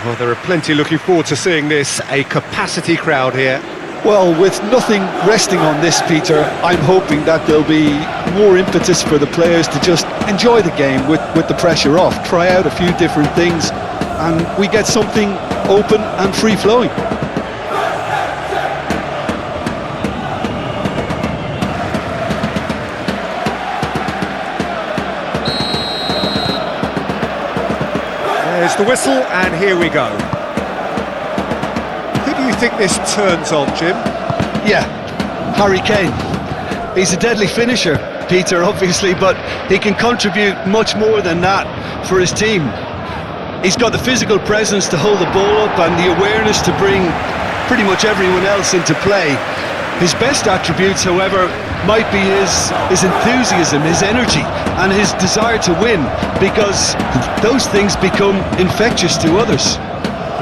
Well, there are plenty looking forward to seeing this, a capacity crowd here. Well, with nothing resting on this, Peter, I'm hoping that there'll be more impetus for the players to just enjoy the game with the pressure off, try out a few different things, and we get something open and free-flowing. There's the whistle, and here we go. Who do you think this turns on, Jim? Yeah, Harry Kane. He's a deadly finisher, Peter, obviously, but he can contribute much more than that for his team. He's got the physical presence to hold the ball up and the awareness to bring pretty much everyone else into play. His best attributes, however, might be his enthusiasm, his energy, and his desire to win, because those things become infectious to others.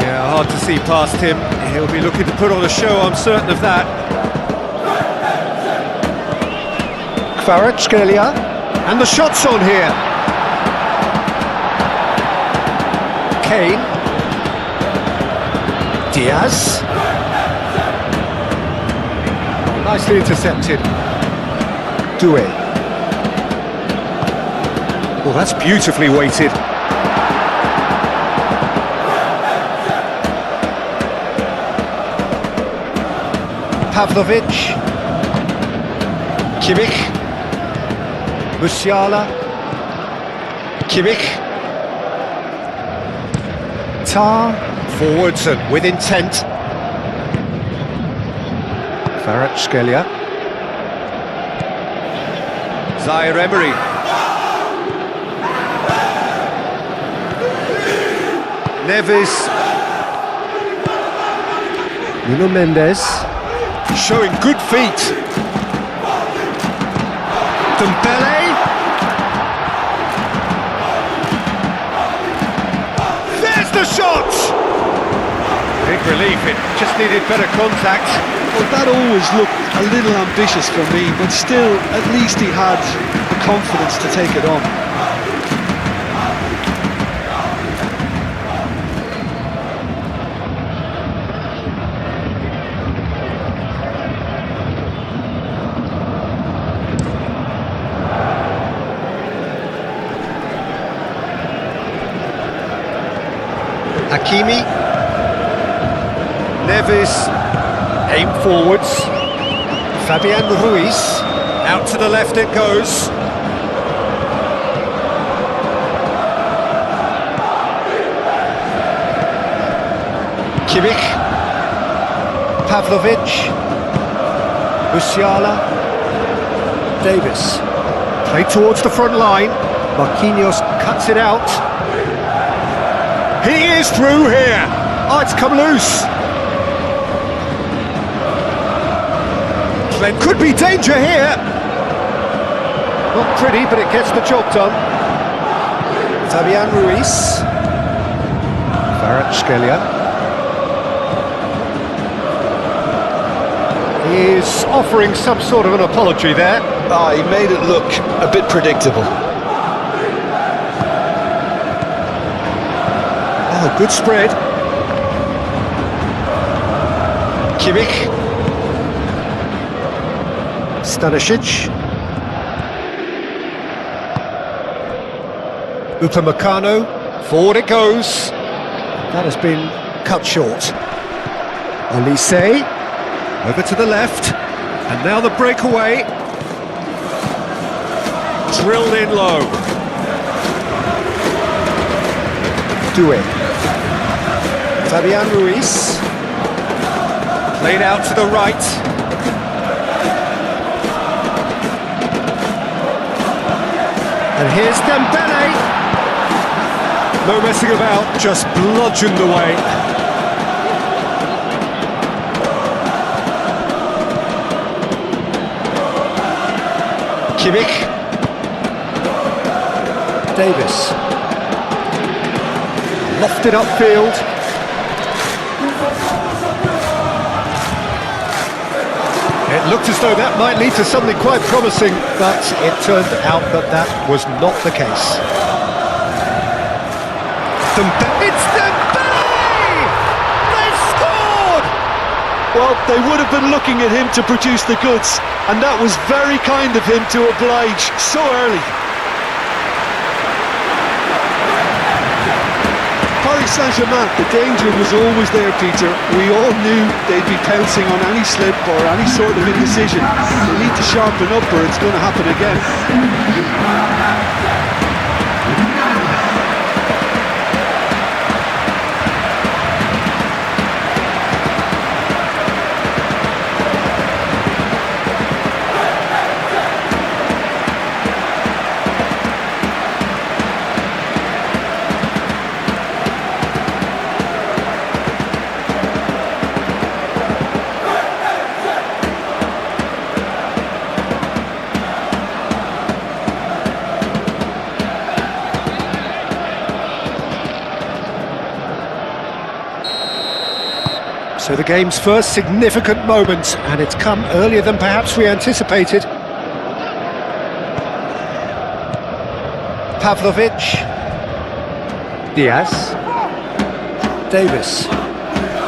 Yeah, hard to see past him. He'll be looking to put on a show, I'm certain of that. Kvaratskhelia, and the shot's on here. Kane. Diaz. Nicely intercepted. Doué. Well, that's beautifully weighted. Pavlovic. Kimmich. Musiala. Kimmich. Tar. Forwards and with intent. Kvaratskhelia. Zaire Emery. Neves. Nuno Mendes. Showing good feet. Dembele. There's the shot! Big relief, it just needed better contact. Well, that always looked a little ambitious for me, but still, at least he had the confidence to take it on. Hakimi. Neves. Aim forwards. Fabian Ruiz. Out to the left it goes. Kimmich. Pavlovic. Musiala. Davis. Play towards the front line. Marquinhos cuts it out. He is through here. Oh, it's come loose. Could be danger here. Not pretty, but it gets the job done. Fabian Ruiz. Kvaratskhelia. He is offering some sort of an apology there. He made it look a bit predictable. Oh, good spread. Kimmich. Stanisic. Upamecano. Forward it goes. That has been cut short. Olise. Over to the left. And now the breakaway. Drilled in low. Doué. Fabian Ruiz. Played out to the right. And here's Dembele. No messing about, just bludgeoned away. Kimmich. Davis. Lofted upfield. It looked as though that might lead to something quite promising, but it turned out that that was not the case. It's Dembele! Well, they would have been looking at him to produce the goods, and that was very kind of him to oblige so early. Paris Saint-Germain, the danger was always there, Peter. We all knew they'd be pouncing on any slip or any sort of indecision. They need to sharpen up or it's going to happen again. So the game's first significant moment, and it's come earlier than perhaps we anticipated. Pavlovic. Diaz. Davis.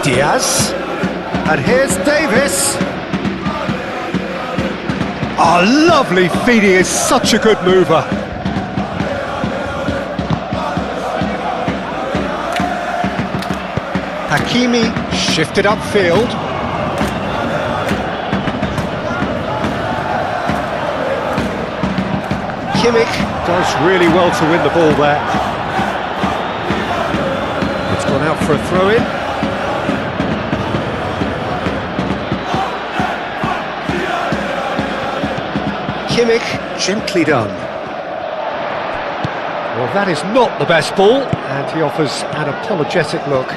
Diaz. And here's Davis. Oh, lovely feed, he is such a good mover. Hakimi shifted upfield. Kimmich does really well to win the ball there. It's gone out for a throw-in. Kimmich, gently done. Well, that is not the best ball, and he offers an apologetic look.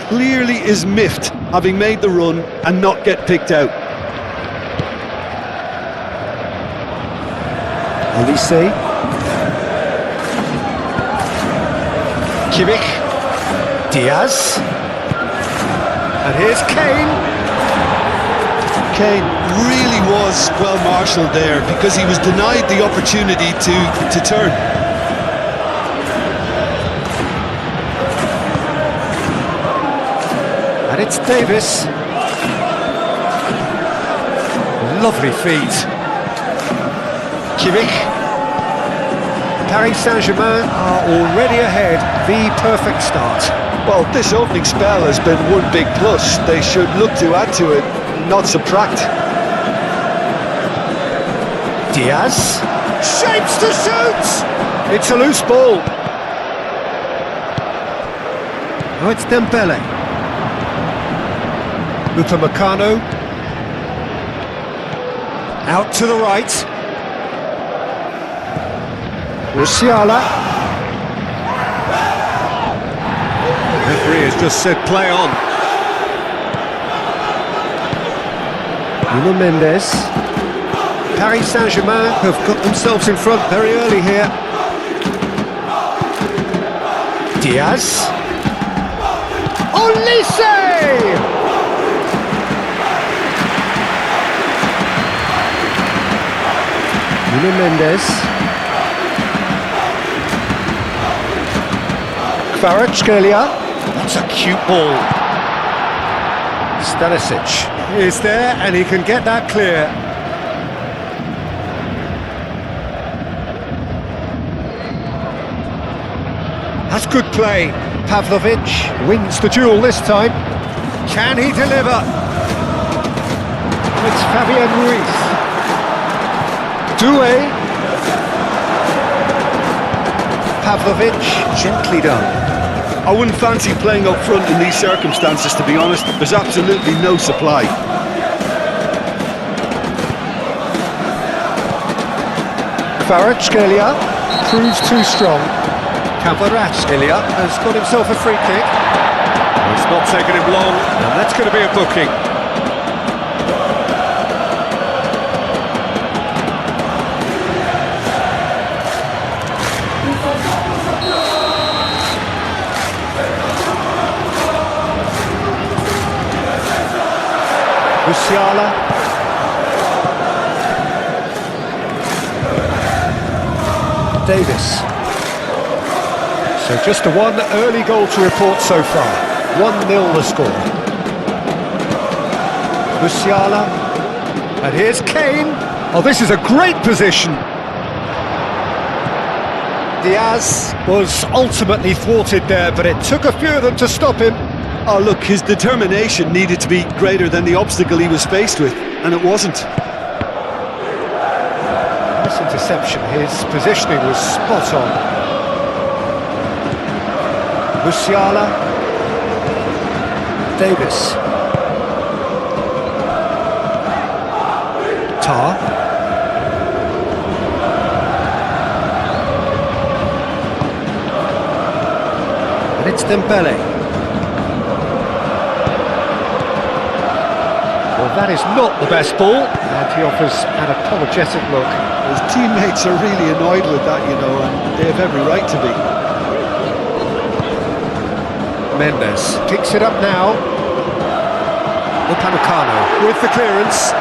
Clearly is miffed, having made the run and not get picked out. Olise. Kimmich. Diaz. And here's Kane. Kane really was well marshalled there because he was denied the opportunity to turn. And it's Davis. Lovely feed. Kimmich. Paris Saint-Germain are already ahead. The perfect start. Well, this opening spell has been one big plus. They should look to add to it, not subtract. Diaz. Shapes to shoot! It's a loose ball. Oh, it's Dembele. Upamecano. Out to the right. Musiala. The referee has just said play on. Nuno Mendes. Paris Saint-Germain have got themselves in front very early here. Diaz. Olise! Nuno Mendes. Kvaratskhelia. That's a cute ball. Stanisic is there and he can get that clear. That's good play. Pavlovic wins the duel this time. Can he deliver? It's Fabian Ruiz. Doué. Pavlovic, gently done. I wouldn't fancy playing up front in these circumstances, to be honest. There's absolutely no supply. Kvaratskhelia proves too strong. Kvaratskhelia has got himself a free kick. It's not taken him long, and that's going to be a booking. Musiala. Davis. So just the one early goal to report so far. 1-0 the score. Musiala. And here's Kane. Oh, this is a great position. Diaz was ultimately thwarted there, but it took a few of them to stop him. Oh, look, his determination needed to be greater than the obstacle he was faced with, and it wasn't. Nice interception. His positioning was spot on. Musiala. Davis. Tar. And it's Dembele. Well, that is not the best ball, and he offers an apologetic look. His teammates are really annoyed with that, you know, and they have every right to be. Mendes picks it up now. Upamecano with the clearance.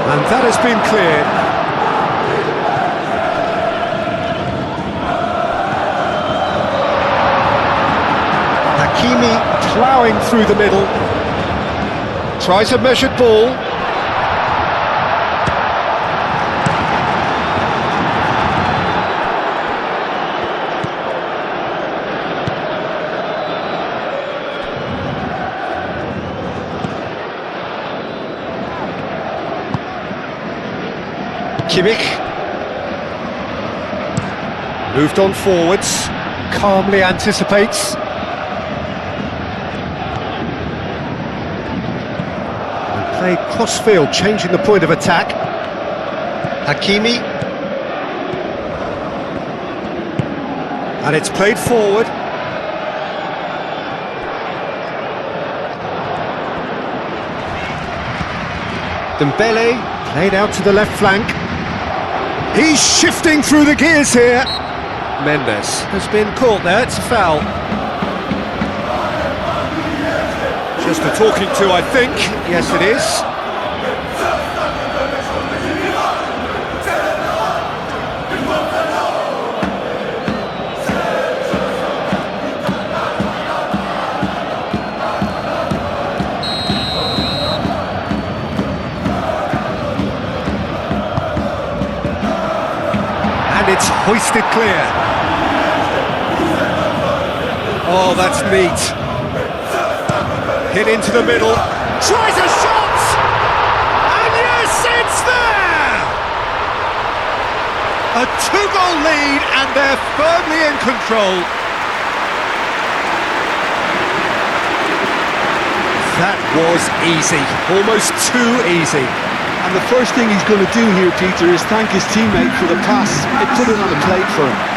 And that has been cleared. Hakimi ploughing through the middle. Tries a measured ball. Kimmich moved on forwards, calmly anticipates. And played cross-field, changing the point of attack. Hakimi. And it's played forward. Dembele played out to the left flank. He's shifting through the gears here. Mendes has been caught there, it's a foul. Just a talking to, I think. Yes, it is. It's hoisted clear. Oh, that's neat. Hit into the middle. Tries a shot! And yes, it's there! A two-goal lead, and they're firmly in control. That was easy. Almost too easy. And the first thing he's going to do here, Peter, is thank his teammate for the pass. It put it on the plate for him.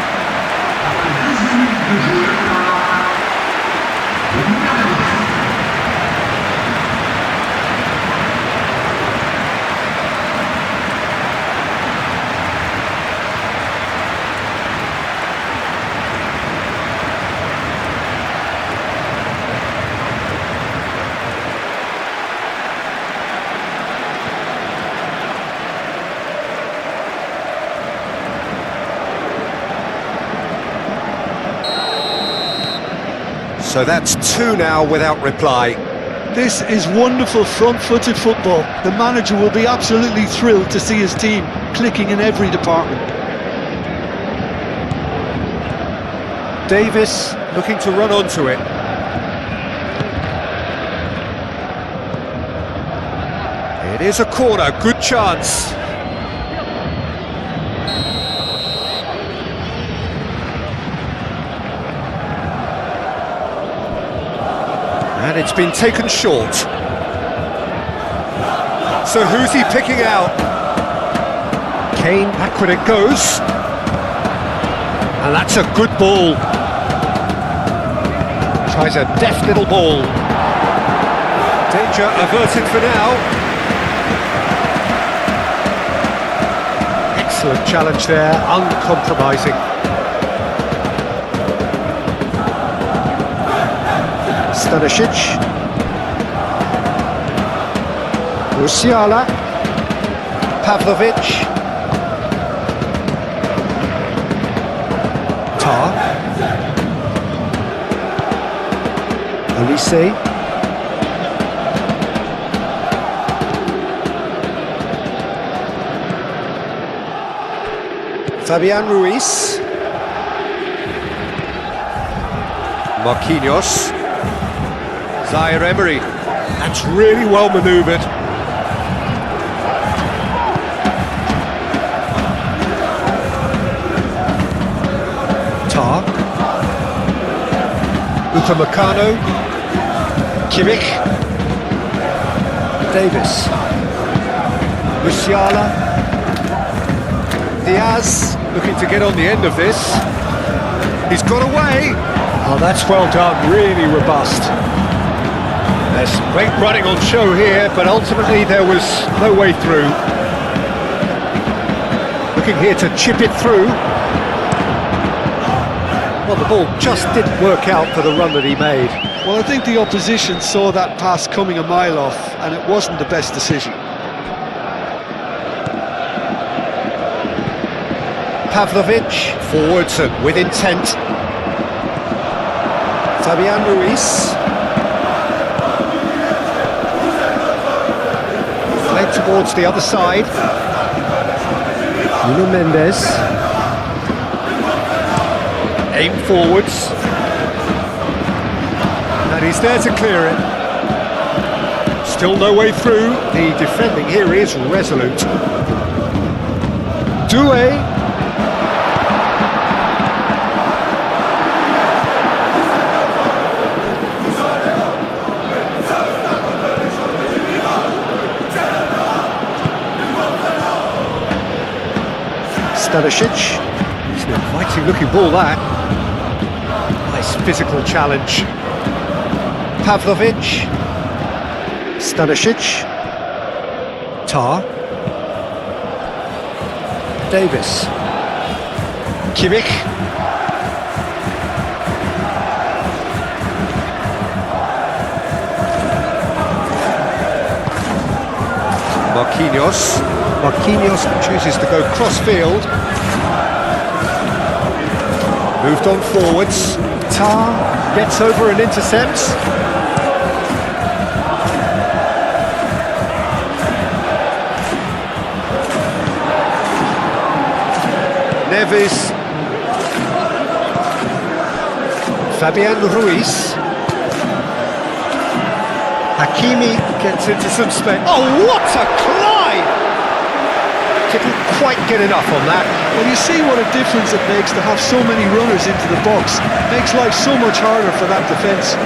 So that's two now without reply. This is wonderful front-footed football. The manager will be absolutely thrilled to see his team clicking in every department. Davis looking to run onto it. It is a corner, good chance. And it's been taken short. So who's he picking out? Kane, back when it goes. And that's a good ball. Tries a deft little ball. Danger averted for now. Excellent challenge there, uncompromising. Stanisic. Musiala. Pavlovic. Tar. Olise. Fabian Ruiz. Marquinhos. Zaire Emery. That's really well manoeuvred. Tar. Upamecano. Kimmich. Davis. Musiala. Diaz looking to get on the end of this. He's got away. Oh, that's well done, really robust. There's great running on show here, but ultimately there was no way through. Looking here to chip it through. Well, the ball just didn't work out for the run that he made. Well, I think the opposition saw that pass coming a mile off, and it wasn't the best decision. Pavlovic, forwards and with intent. Fabian Ruiz. Played towards the other side. Nuno Mendes. Aim forwards. And he's there to clear it. Still no way through. The defending here is resolute. Doué. Stanisic. It's an inviting looking ball, that. Nice physical challenge. Pavlovic. Stanisic. Tar. Davis. Kimmich. Marquinhos. Marquinhos chooses to go cross-field. Moved on forwards. Tar gets over and intercepts. Neves. Fabian Ruiz. Hakimi gets into some space. Oh, what a climb! Didn't quite get enough on that. Well, you see what a difference it makes to have so many runners into the box. Makes life so much harder for that defence.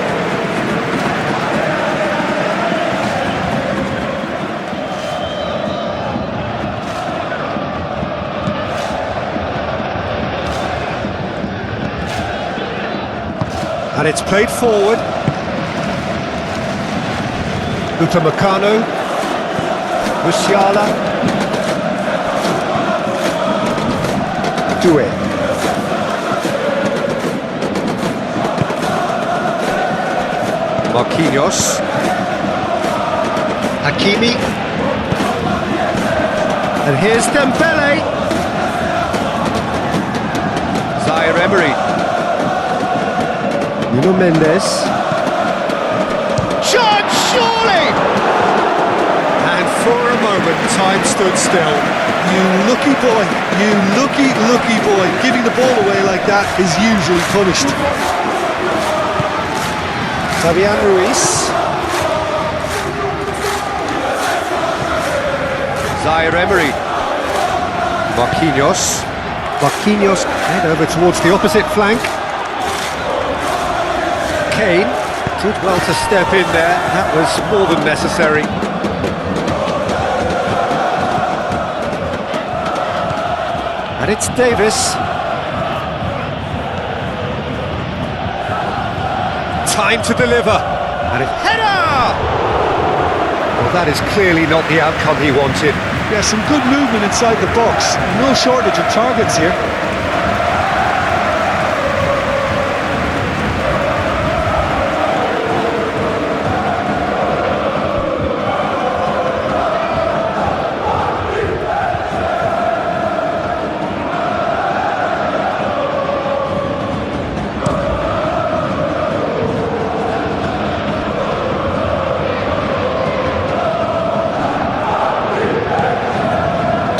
And it's played forward. Upamecano. Musiala. Doué. Marquinhos. Hakimi. And here's Dembele. Zaire Emery. Nuno Mendes. Shot, surely! And for a moment, time stood still. You lucky boy, you lucky boy. Giving the ball away like that is usually punished. Fabian Ruiz. Zaire Emery. Marquinhos. Marquinhos head over towards the opposite flank. Kane did well to step in there. That was more than necessary. And it's Davis. Time to deliver. And it's header! Well, that is clearly not the outcome he wanted. Yeah, some good movement inside the box. No shortage of targets here.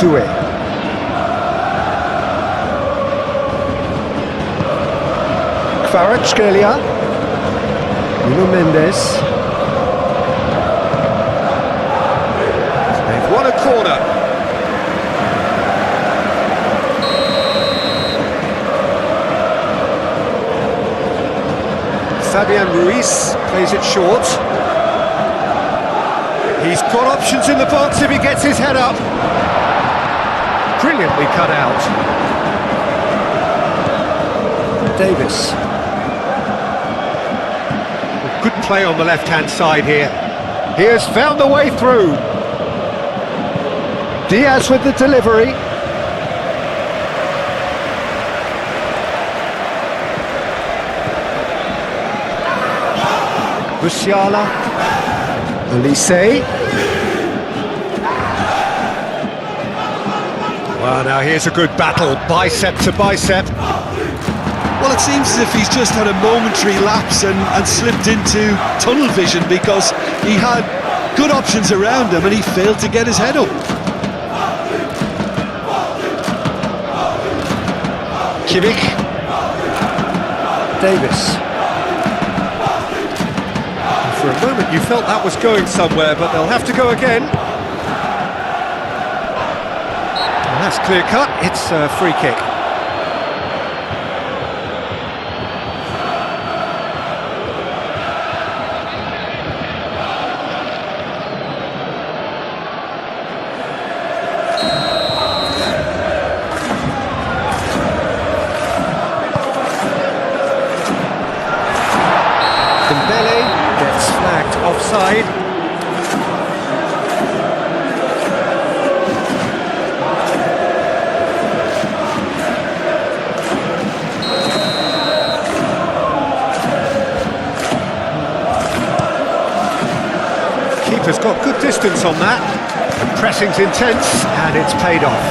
Do it. Kvaratskhelia. Nuno Mendes. They've won a corner. Fabian Ruiz plays it short. He's got options in the box if he gets his head up. Brilliantly cut out. Davis. Good play on the left-hand side here. He has found the way through. Diaz with the delivery. Musiala. Elise. Well, now here's a good battle, bicep to bicep. Well, it seems as if he's just had a momentary lapse and slipped into tunnel vision, because he had good options around him and he failed to get his head up. Kimmich. Davis. For a moment you felt that was going somewhere, but they'll have to go again. And that's clear cut, it's a free kick. Gets flagged offside. Keeper's got good distance on that. The pressing's intense and it's paid off.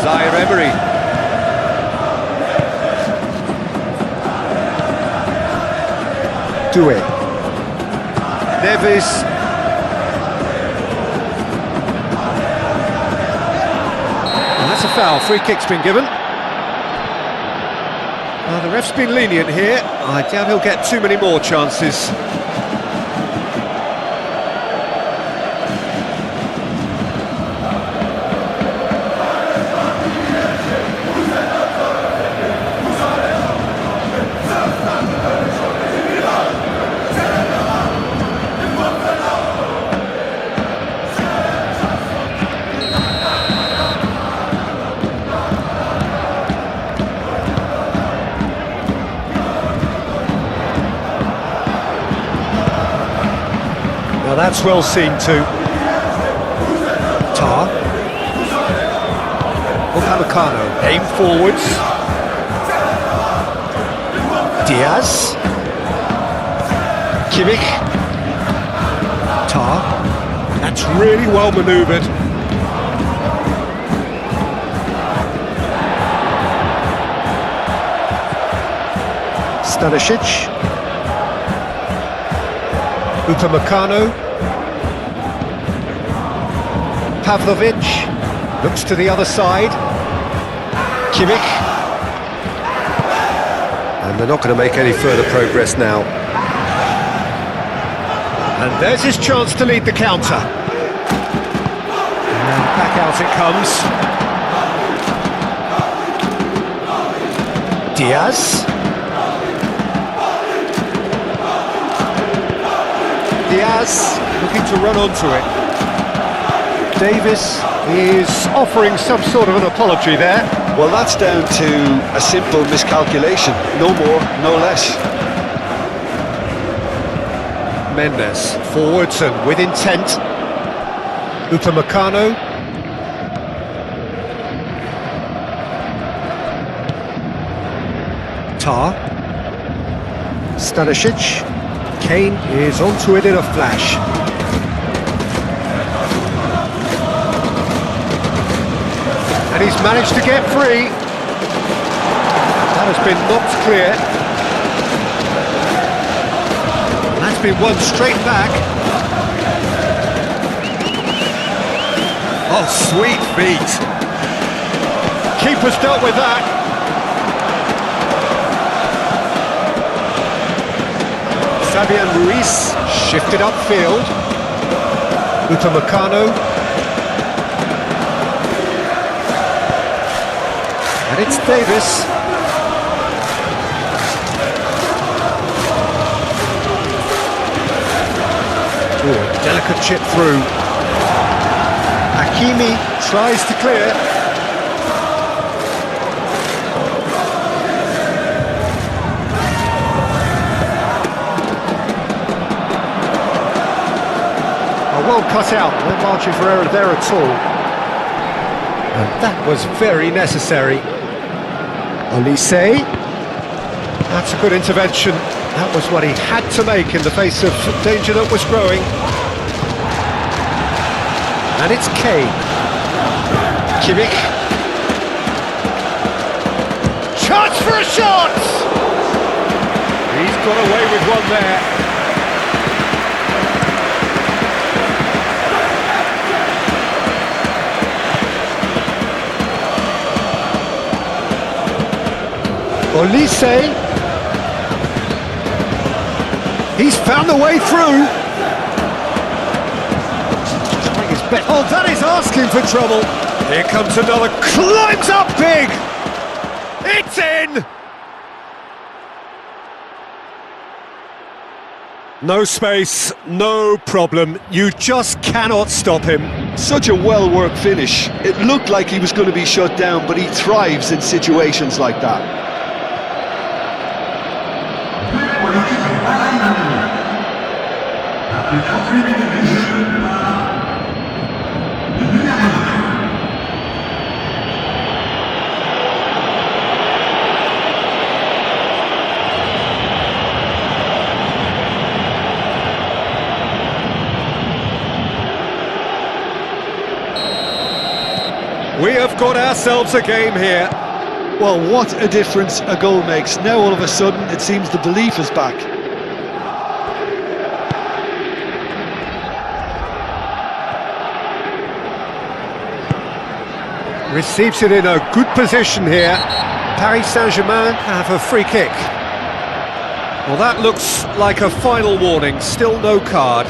Zaire Emery. Do it. Neves. And that's a foul. Free kick's been given. Well, the ref's been lenient here. I doubt he'll get too many more chances. Now that's well seen too. Tar. Upamecano, aim forwards. Diaz. Kimmich. Tar. That's really well manoeuvred. Stanisic. Upamecano. Pavlovic looks to the other side. Kimmich. And they're not going to make any further progress now. And there's his chance to lead the counter. And back out it comes. Diaz. Diaz looking to run onto it. Davis is offering some sort of an apology there. Well, that's down to a simple miscalculation. No more, no less. Mendes, forwards and with intent. Upamecano. Tar. Stanisic. Kane is onto it in a flash. And he's managed to get free. That has been knocked clear. And that's been won straight back. Oh, sweet feet. Keeper's dealt with that. Fabian Ruiz shifted upfield. Upamecano. And it's Davis. Ooh, a delicate chip through. Hakimi tries to clear. Well cut out, no margin for error there at all. And that was very necessary. Olise, that's a good intervention. That was what he had to make in the face of danger that was growing. And it's Kane. Kimmich. Chance for a shot! He's got away with one there. Olise, he's found the way through. Trying his best. Oh, that is asking for trouble. Here comes another, climbs up big. It's in. No space, no problem. You just cannot stop him. Such a well-worked finish. It looked like he was going to be shut down, but he thrives in situations like that. We have got ourselves a game here. Well, what a difference a goal makes. Now all of a sudden it seems the belief is back. Receives it in a good position here. Paris Saint-Germain have a free kick. Well, that looks like a final warning, still no card.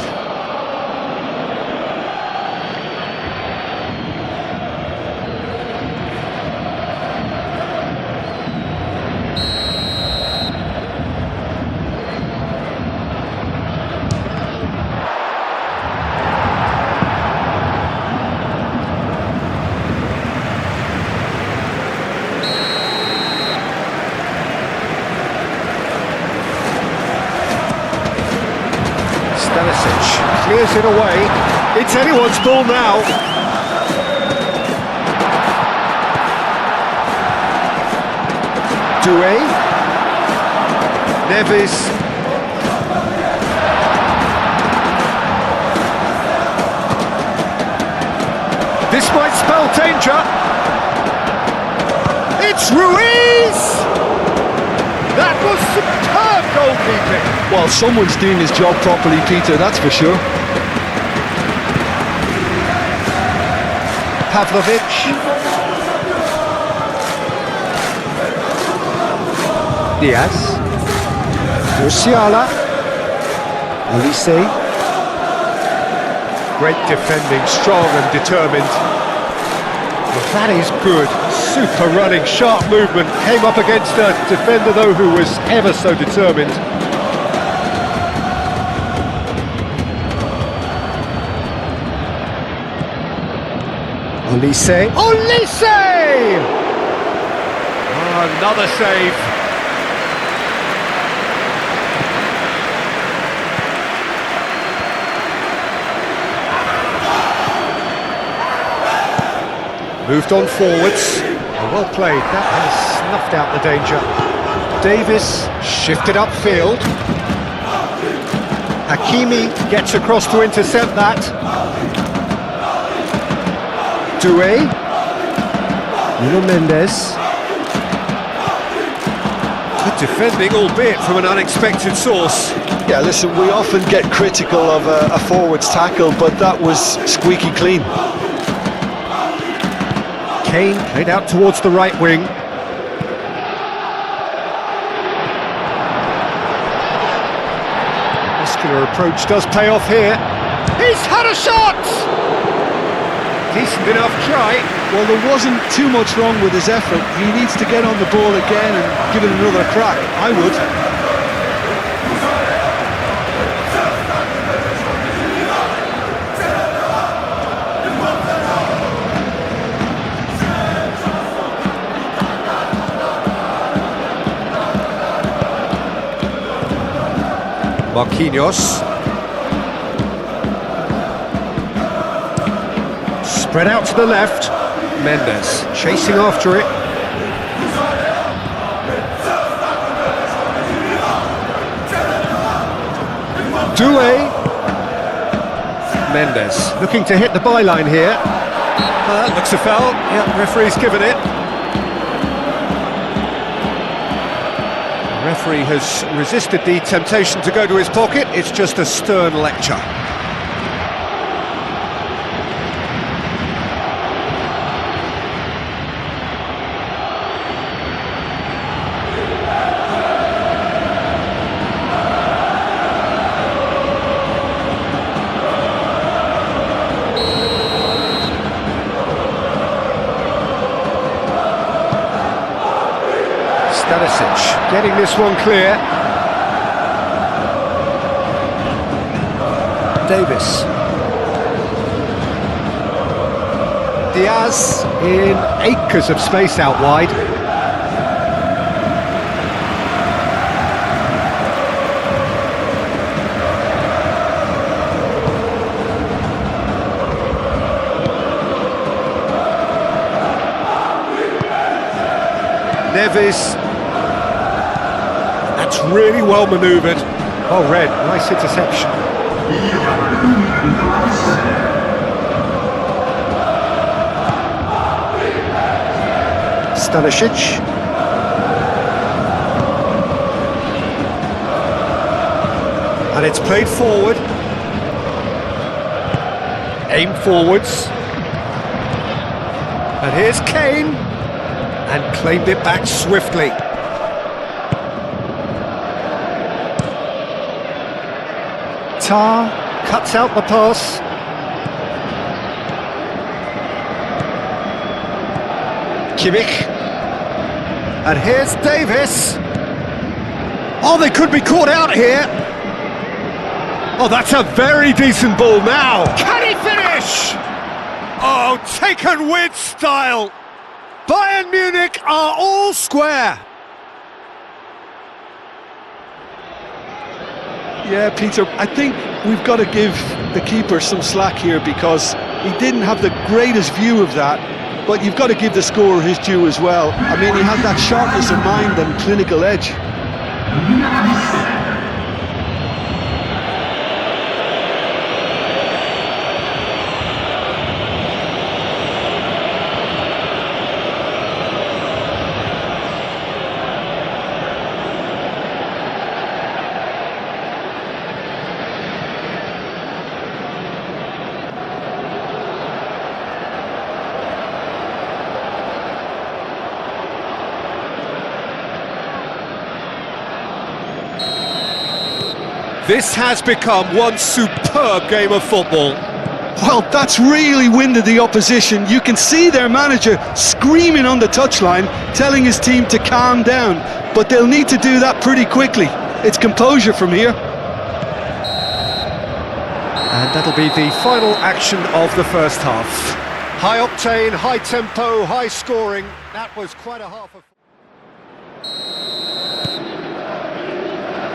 Clears it away. It's anyone's ball now. Doué. Neves. This might spell danger. It's Ruiz! That was superb goalkeeping. Well, someone's doing his job properly, Peter, that's for sure. Pavlovic. Diaz. Musiala. Olise. Great defending, strong and determined. Well, that is good. Super running, sharp movement. Came up against a defender, though, who was ever so determined. Olise. Olise! Oh, another save. Moved on forwards. Well played. That has snuffed out the danger. Davis shifted upfield. Hakimi gets across to intercept that. Doué. Nuno Mendes. Good defending, albeit from an unexpected source. Yeah, listen, we often get critical of a forward's tackle, but that was squeaky clean. Kane played out towards the right wing. Muscular approach does pay off here. He's had a shot! Decent enough try. Well, there wasn't too much wrong with his effort. He needs to get on the ball again and give it another crack. I would. Marquinhos. Spread out to the left. Mendes chasing after it. Doué. Mendes looking to hit the byline here. Looks a foul. Yeah, referee's given it. The referee has resisted the temptation to go to his pocket. It's just a stern lecture. Getting this one clear. Davis. Diaz in acres of space out wide. Neves. That's really well manoeuvred. Oh, Red, nice interception. Stanisic. And it's played forward. Aim forwards. And here's Kane. And claimed it back swiftly. Cuts out the pass. Kimmich. And here's Davis. Oh, they could be caught out here. Oh, that's a very decent ball now. Can he finish? Oh, taken with style. Bayern Munich are all square. Yeah, Peter, I think we've got to give the keeper some slack here because he didn't have the greatest view of that, but you've got to give the scorer his due as well. I mean, he had that sharpness of mind and clinical edge. This has become one superb game of football. Well, that's really winded the opposition. You can see their manager screaming on the touchline, telling his team to calm down, but they'll need to do that pretty quickly. It's composure from here. And that'll be the final action of the first half. High octane, high tempo, high scoring. That was quite a half of...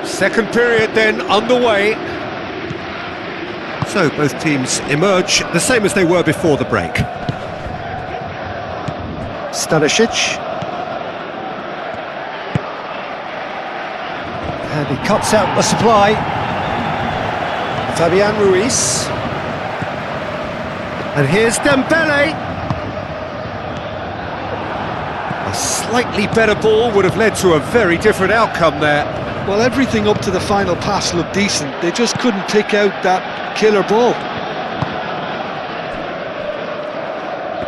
Second period then underway. So both teams emerge the same as they were before the break. Stanisic. And he cuts out the supply. Fabian Ruiz. And here's Dembele. A slightly better ball would have led to a very different outcome there. Well, everything up to the final pass looked decent. They just couldn't pick out that killer ball.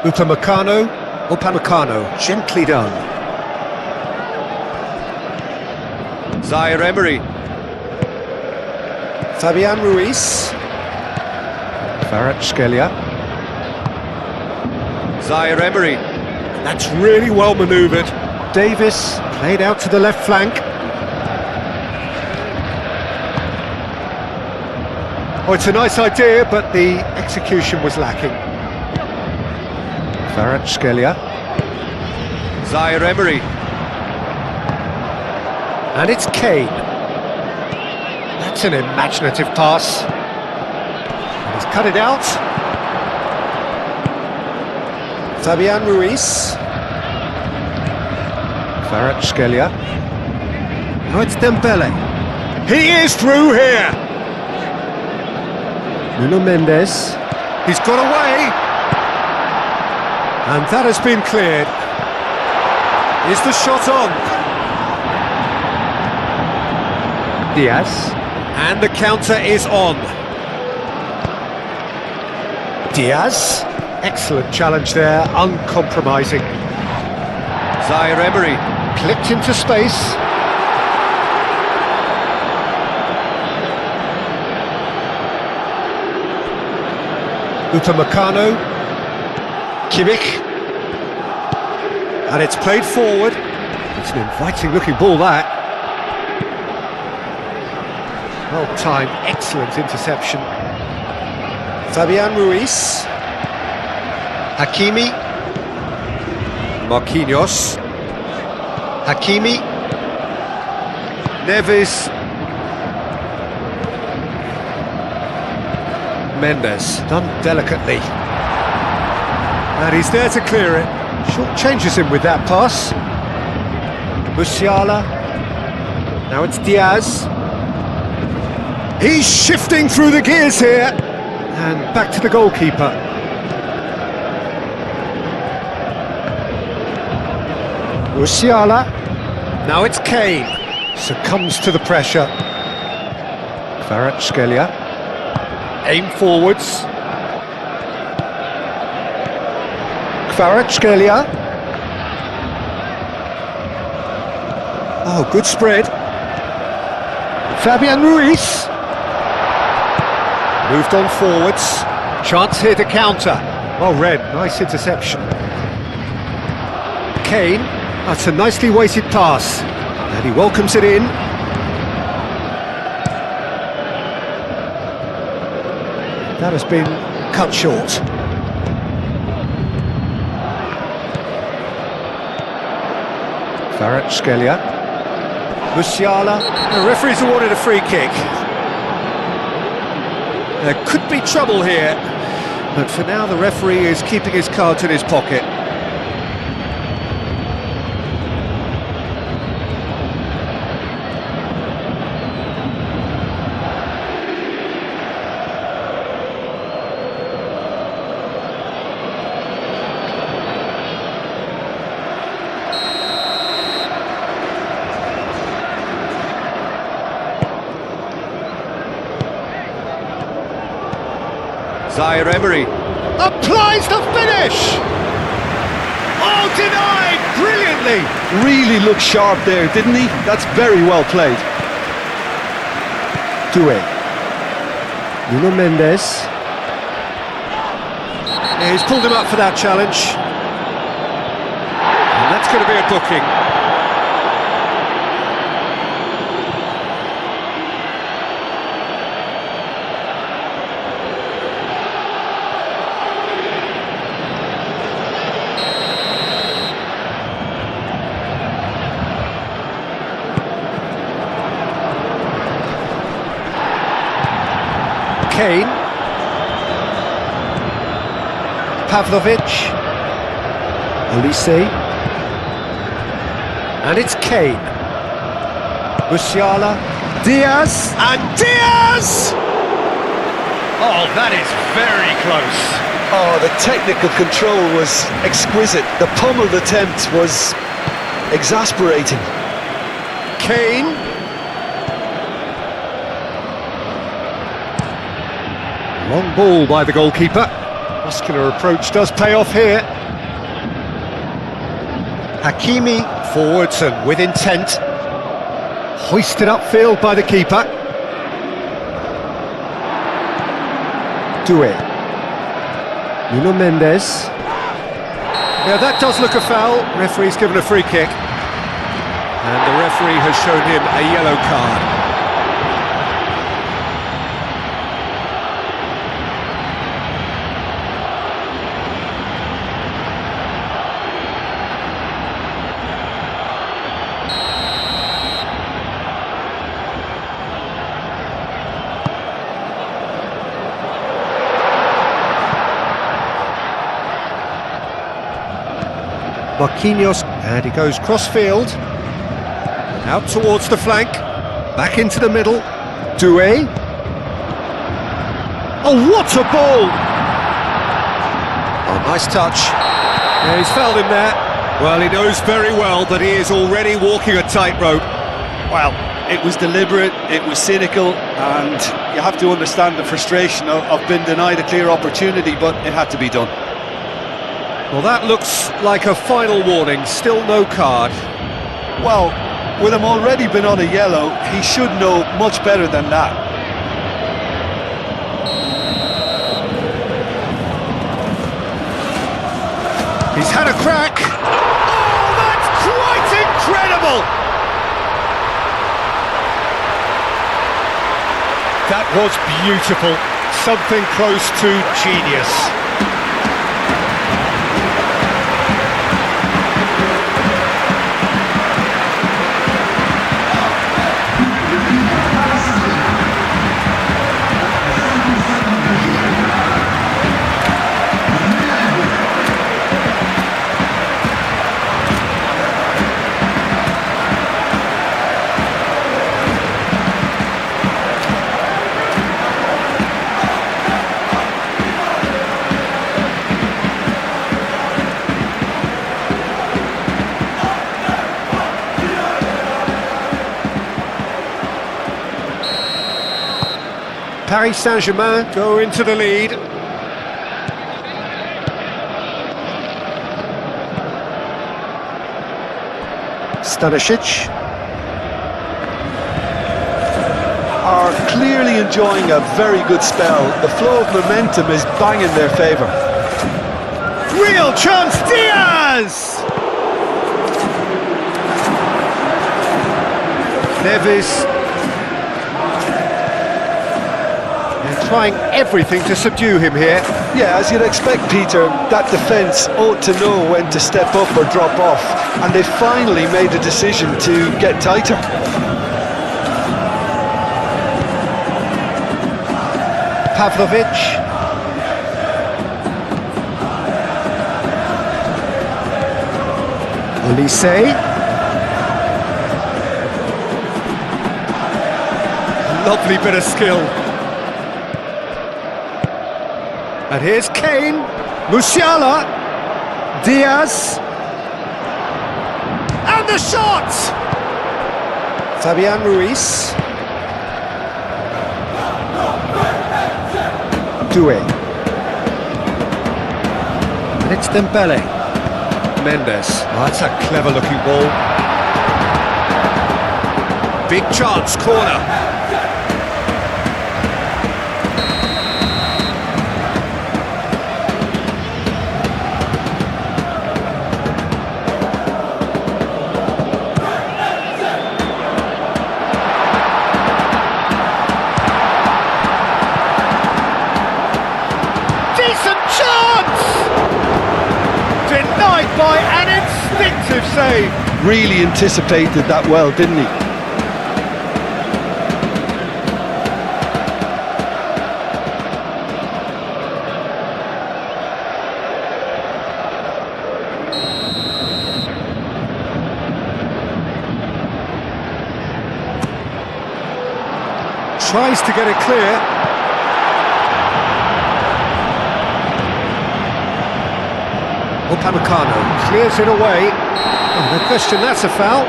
Upamecano. Upamecano, gently done. Zaire Emery. Fabian Ruiz. Kvaratskhelia. Zaire Emery. That's really well manoeuvred. Davis played out to the left flank. Oh, it's a nice idea, but the execution was lacking. Kvaratskhelia. Zaire Emery. And it's Kane. That's an imaginative pass. And he's cut it out. Fabian Ruiz. Kvaratskhelia. Now it's Dembele. He is through here. Nuno Mendes. He's got away. And that has been cleared. Is the shot on? Diaz. And the counter is on. Diaz. Excellent challenge there, uncompromising. Zaire Emery. Clipped into space. Upamecano. Kimmich. And it's played forward. It's an inviting looking ball, that. Well timed, excellent interception. Fabian Ruiz. Hakimi. Marquinhos. Hakimi. Neves. Mendes, done delicately. And he's there to clear it. Short changes him with that pass. Musiala. Now it's Diaz. He's shifting through the gears here. And back to the goalkeeper. Musiala. Now it's Kane. Succumbs to the pressure. Kvaratskhelia. Aim forwards. Kvaratskhelia. Oh, good spread. Fabian Ruiz. Moved on forwards. Chance here to counter. Well read, nice interception. Kane. That's a nicely weighted pass. And he welcomes it in. That has been cut short. Kvaratskhelia. Musiala. The referee's awarded a free kick. There could be trouble here, but for now the referee is keeping his cards in his pocket. Zaire Emery applies the finish! Oh, denied brilliantly! Really looked sharp there, didn't he? That's very well played. Doué. Nuno Mendes. Yeah, he's pulled him up for that challenge. And that's going to be a booking. Kane. Pavlovic. Olise. And it's Kane. Musiala. Diaz. And Diaz! Oh, that is very close. Oh, the technical control was exquisite. The pummeled attempt was exasperating. Kane. Long ball by the goalkeeper. Muscular approach does pay off here. Hakimi forwards and with intent. Hoisted upfield by the keeper. Doué. Nuno Mendes. Yeah, that does look a foul. Referee's given a free kick. And the referee has shown him a yellow card. Marquinhos, and he goes cross-field, out towards the flank, back into the middle, Doué. Oh, what a ball! Oh, nice touch. Yeah, he's fouled him there. Well, he knows very well that he is already walking a tightrope. Well, it was deliberate, it was cynical, and you have to understand the frustration of being denied a clear opportunity, but it had to be done. Well, that looks like a final warning, still no card. Well, with him already been on a yellow, he should know much better than that. He's had a crack. Oh, that's quite incredible! That was beautiful. Something close to genius. Paris Saint-Germain go into the lead. Stanisic are clearly enjoying a very good spell. The flow of momentum is bang in their favour. Real chance, Diaz! Neves. They're trying everything to subdue him here. Yeah, as you'd expect, Peter, that defence ought to know when to step up or drop off, and they finally made a decision to get tighter. Pavlovic. Olise. Lovely bit of skill. And here's Kane, Musiala, Diaz, and the shot! Fabian Ruiz. Doué. And it's Dembele. Mendes. Oh, that's a clever looking ball. Big chance, corner. By an instinctive save. Really anticipated that well, didn't he? Tries to get it clear. Upamecano clears it away. Oh, no question, that's a foul.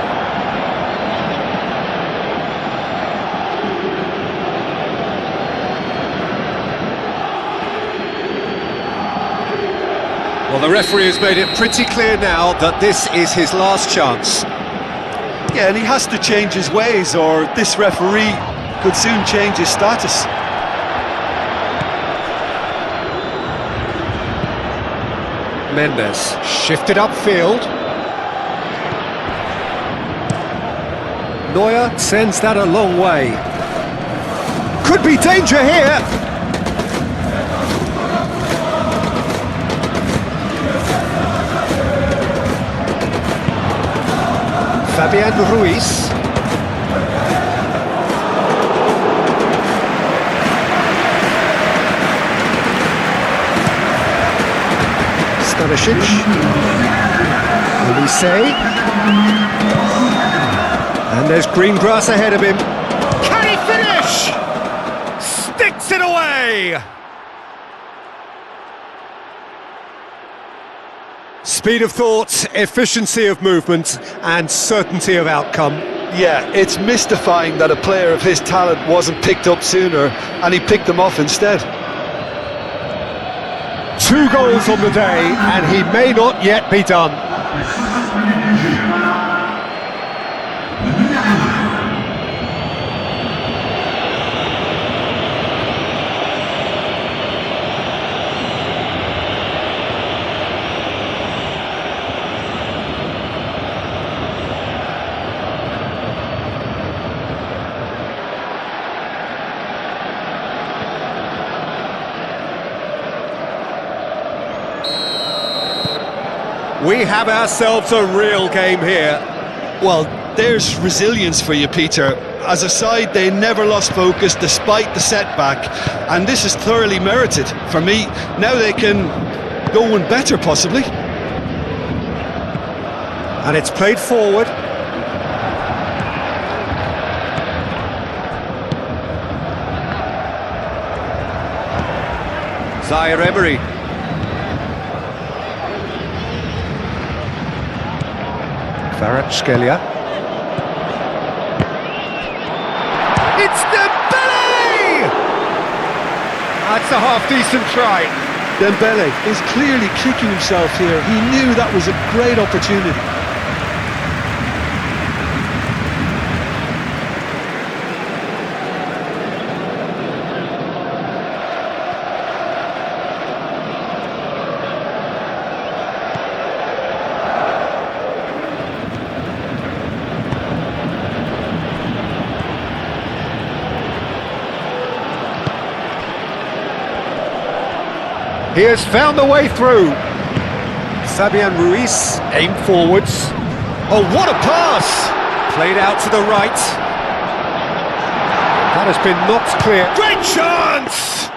Well, the referee has made it pretty clear now that this is his last chance. Yeah, and he has to change his ways, or this referee could soon change his status. Mendes shifted upfield. Neuer sends that a long way. Could be danger here. Fabian Ruiz. Stanisic. Olise. And there's green grass ahead of him. Can he finish? Sticks it away! Speed of thought, efficiency of movement, and certainty of outcome. Yeah, it's mystifying that a player of his talent wasn't picked up sooner, and he picked them off instead. 2 goals on the day, and he may not yet be done. We have ourselves a real game here. Well, there's resilience for you, Peter. As a side, they never lost focus despite the setback, and this is thoroughly merited. For me, now they can go one better, possibly. And it's played forward. Zaire Emery. Kvaratskhelia. It's Dembele! That's a half-decent try. Dembele is clearly kicking himself here. He knew that was a great opportunity. He has found the way through. Fabian Ruiz aimed forwards. Oh, what a pass! Played out to the right. That has been knocked clear. Great chance!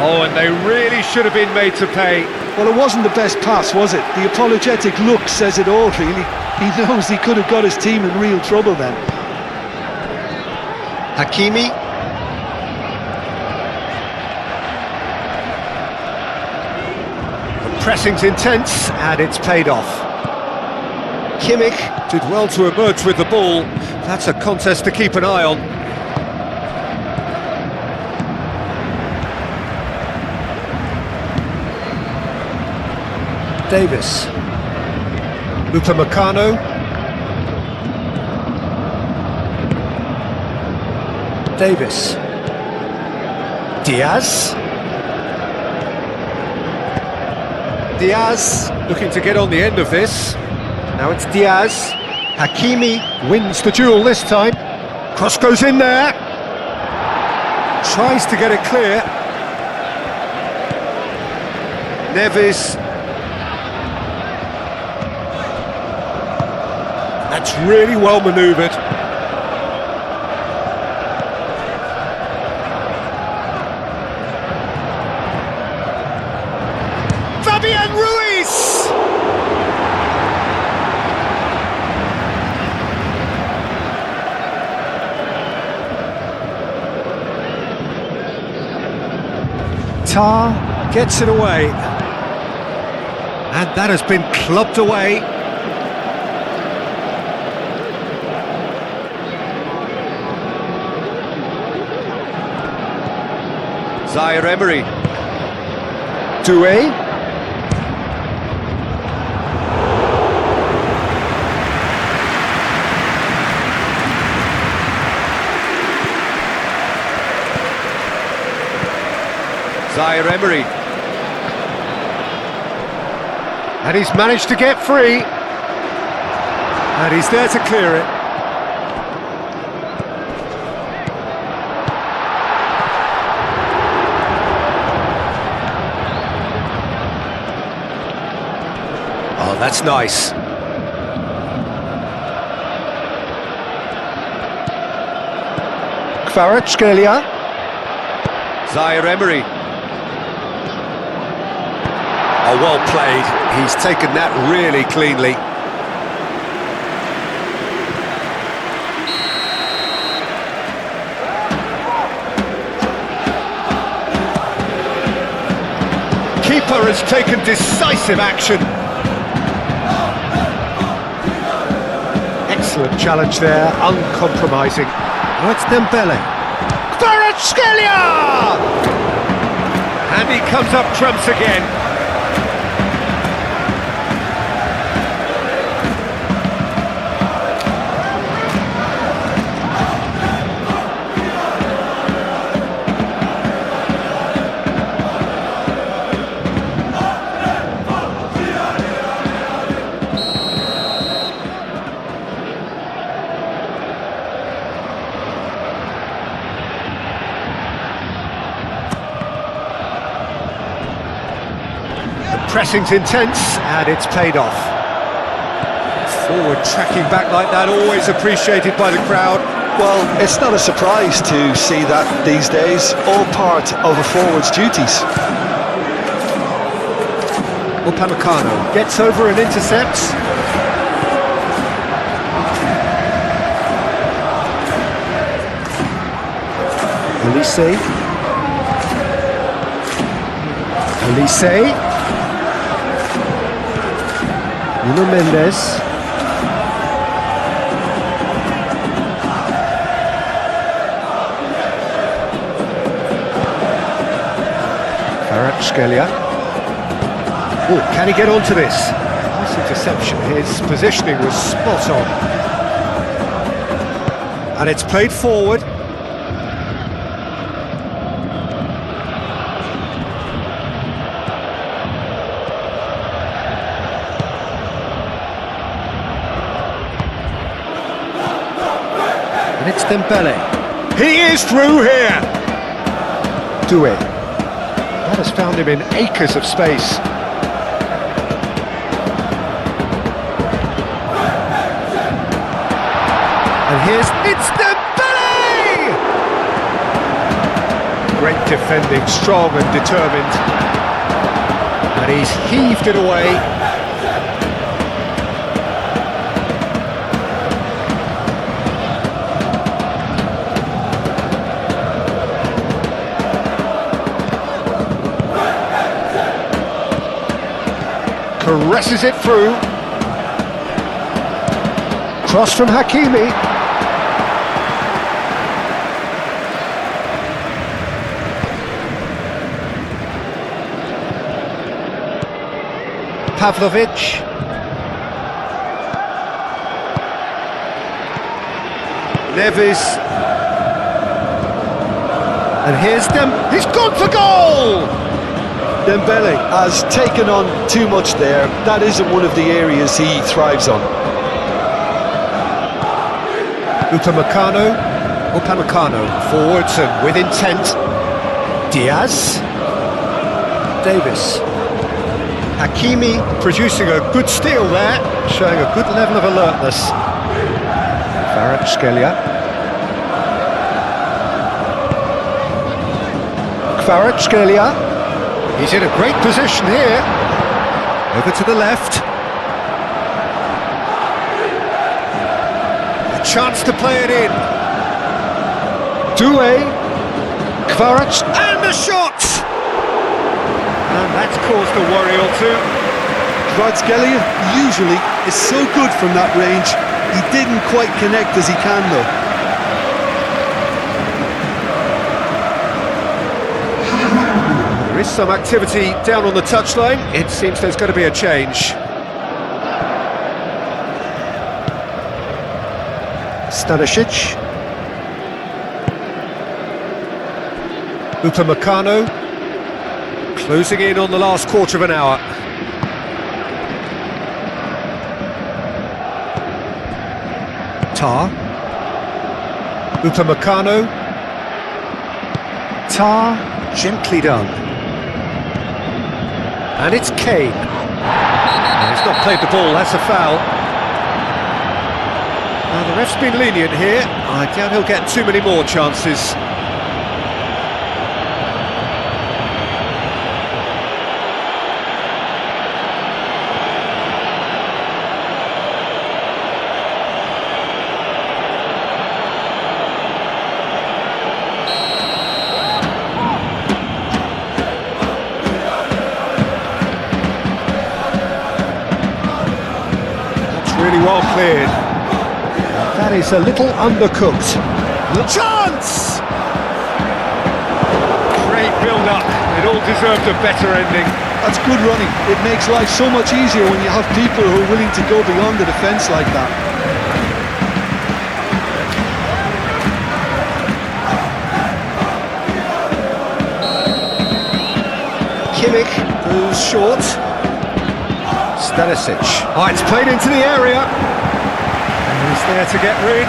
Oh, and they really should have been made to pay. Well, it wasn't the best pass, was it? The apologetic look says it all, really. He knows he could have got his team in real trouble then. Hakimi. Pressing's intense, and it's paid off. Kimmich did well to emerge with the ball. That's a contest to keep an eye on. Davis. Upamecano. Davis. Diaz. Diaz looking to get on the end of this. Now it's Diaz. Hakimi wins the duel this time. Cross goes in there. Tries to get it clear. Neves. That's really well manoeuvred. Fabian Ruiz! Tar gets it away. And that has been clubbed away. Zaire Emery. Doué. Zaire Emery. And he's managed to get free. And he's there to clear it. Oh, that's nice. Kvaratskhelia. Zaire Emery. Oh, well played. He's taken that really cleanly. Keeper has taken decisive action. Excellent challenge there, uncompromising. Oh, it's Dembele. Kvaratskhelia! And he comes up trumps again. Pressing's intense, and it's paid off. Forward tracking back like that, always appreciated by the crowd. Well, it's not a surprise to see that these days, all part of a forward's duties. Upamecano gets over and intercepts. Elise. Nuno Mendes. Kvaratskhelia. Oh, can he get onto this? Nice interception. His positioning was spot on. And it's played forward. And it's Dembele. He is through here! Doué. That has found him in acres of space. And it's Dembele! Great defending, strong and determined. And he's heaved it away. Caresses it through. Cross from Hakimi. Pavlovic. Neves. And here's he's gone for goal! Dembele has taken on too much there. That isn't one of the areas he thrives on. Upamecano forwards and with intent. Diaz. Davis. Hakimi producing a good steal there, showing a good level of alertness. Kvaratskhelia. He's in a great position here. Over to the left. A chance to play it in. Doué. Kvaratskhelia. And the shot! And that's caused a worry or two. Kvaratskhelia usually is so good from that range. He didn't quite connect as he can though. There is some activity down on the touchline. It seems there's going to be a change. Stanisic. Upamecano. Closing in on the last quarter of an hour. Tar. Upamecano. Tar, gently done. And it's Kane. No, he's not played the ball, that's a foul. Now the ref's been lenient here. I doubt he'll get too many more chances. Really well cleared. That is a little undercooked. The chance! Great build-up. It all deserved a better ending. That's good running. It makes life so much easier when you have people who are willing to go beyond the defence like that. Kimmich goes short. Stanisic. Oh, it's played into the area. And he's there to get rid.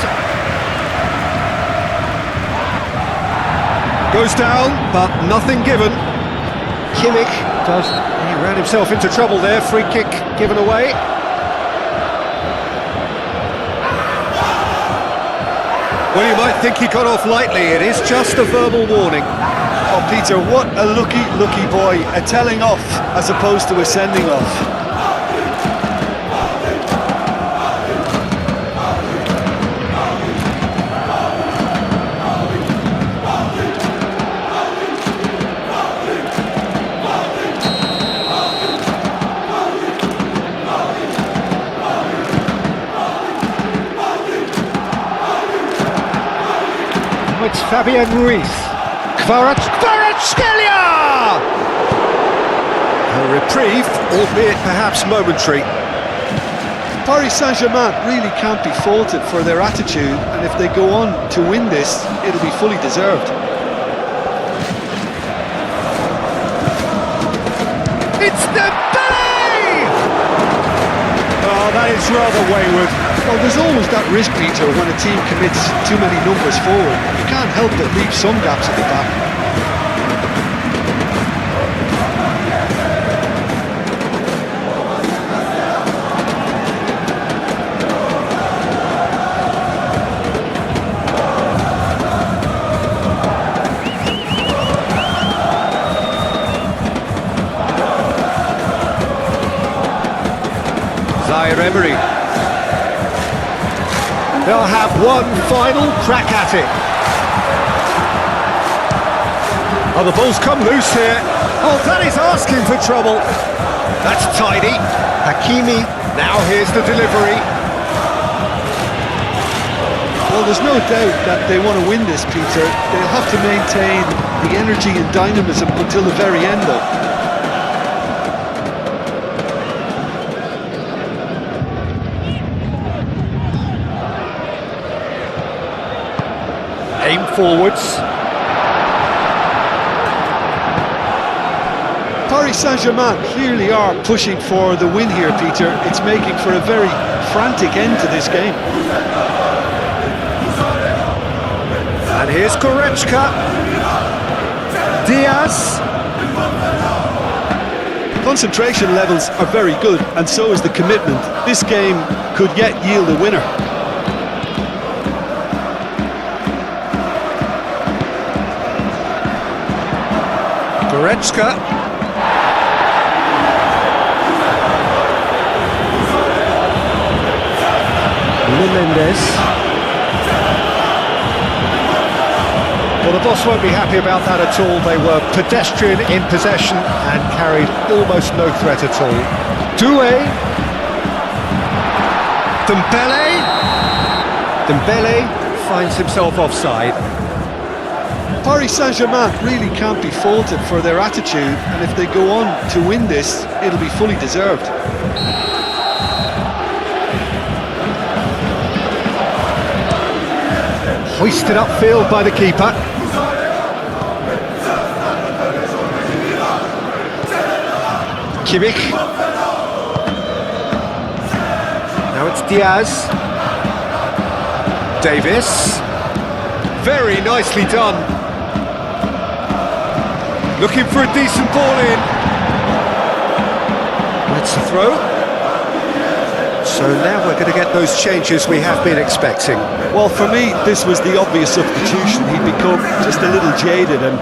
Goes down, but nothing given. Kimmich does. He ran himself into trouble there. Free kick given away. Well, you might think he got off lightly. It is just a verbal warning. Oh, Peter, what a lucky boy. A telling off as opposed to a sending off. It's Fabian Ruiz. Kvaratskhelia! A reprieve, albeit perhaps momentary. Paris Saint-Germain really can't be faulted for their attitude, and if they go on to win this, it'll be fully deserved. It's Dembele! Oh, that is rather wayward. Well, there's always that risk, Peter, when a team commits too many numbers forward. You can't help but leave some gaps at the back. Zaire Emery. They'll have one final crack at it. Oh, the ball's come loose here. Oh, that is asking for trouble. That's tidy. Hakimi, now here's the delivery. Well, there's no doubt that they want to win this, Peter. They'll have to maintain the energy and dynamism until the very end, though. Aim forwards. Paris Saint-Germain clearly are pushing for the win here, Peter. It's making for a very frantic end to this game. And here's Goretzka. Diaz. Concentration levels are very good, and so is the commitment. This game could yet yield a winner. Goretzka. Mendes. Well, the boss won't be happy about that at all. They were pedestrian in possession and carried almost no threat at all. Doué. Dembele finds himself offside. Paris Saint-Germain really can't be faulted for their attitude, and if they go on to win this, it'll be fully deserved. Hoisted upfield by the keeper. Kimmich. Now it's Diaz. Davis. Very nicely done. Looking for a decent ball in. That's a throw. So now we're going to get those changes we have been expecting. Well, for me, this was the obvious substitution. He'd become just a little jaded, and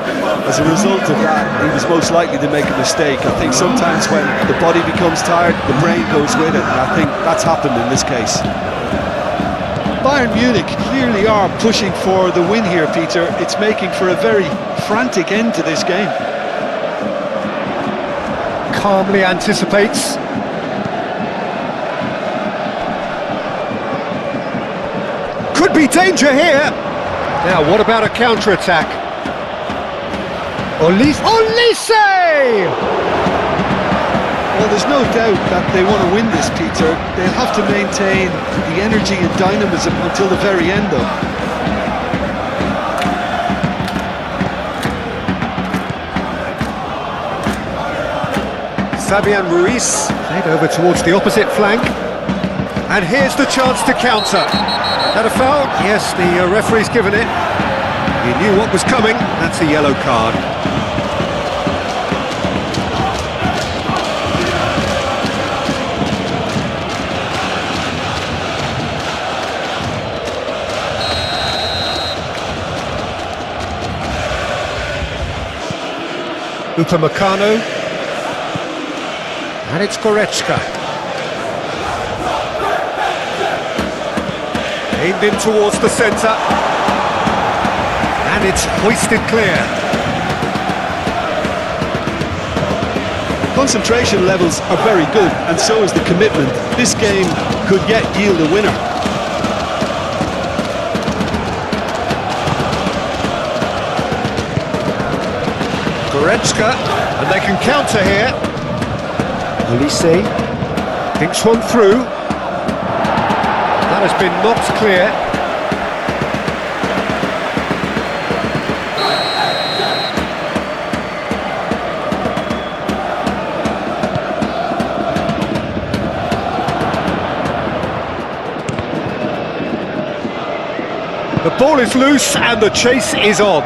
as a result of that, he was most likely to make a mistake. I think sometimes when the body becomes tired, the brain goes with it, and I think that's happened in this case. Bayern Munich clearly are pushing for the win here, Peter. It's making for a very frantic end to this game. Calmly anticipates. Could be danger here. Now, what about a counter-attack? Olise! Well, there's no doubt that they want to win this, Peter. They'll have to maintain the energy and dynamism until the very end, though. Fabian Ruiz played over towards the opposite flank. And here's the chance to counter. That a foul? Yes, the referee's given it. He knew what was coming. That's a yellow card. Upamecano. And it's Goretzka. Aimed in towards the centre. And it's hoisted clear. Concentration levels are very good, and so is the commitment. This game could yet yield a winner. Goretzka, and they can counter here. Olise thinks one through. That has been knocked clear. The ball is loose and the chase is on.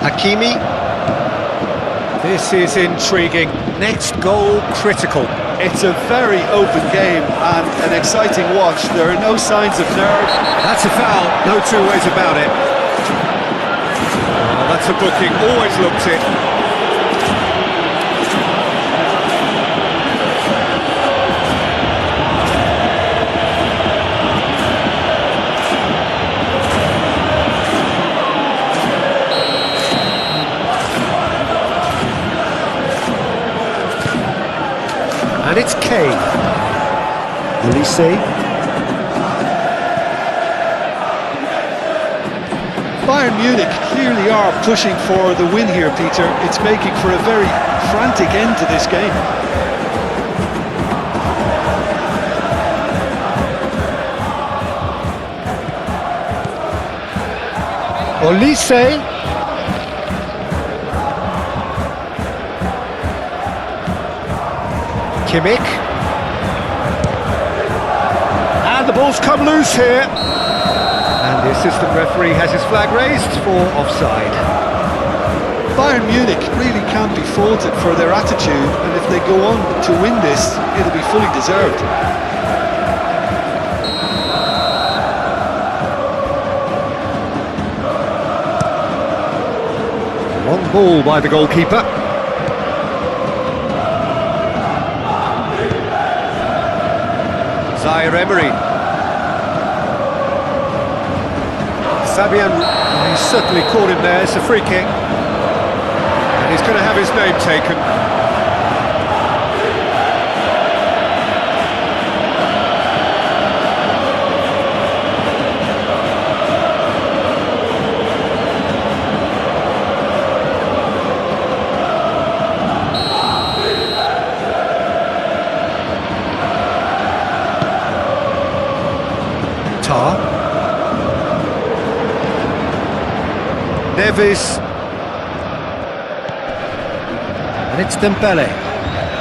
Hakimi. This is intriguing. Next goal critical. It's a very open game and an exciting watch. There are no signs of nerve. That's a foul, no two ways about it. Oh, that's a booking, always looked it. And it's Kane. Olise. Bayern Munich clearly are pushing for the win here, Peter. It's making for a very frantic end to this game. Olise. Kimmich. And the ball's come loose here. And the assistant referee has his flag raised for offside. Bayern Munich really can't be faulted for their attitude, and if they go on to win this, it'll be fully deserved. Long ball by the goalkeeper. Zaire Emery. Fabian, he's certainly caught him there, it's a free kick. And he's going to have his name taken. Neves. And it's Dembele.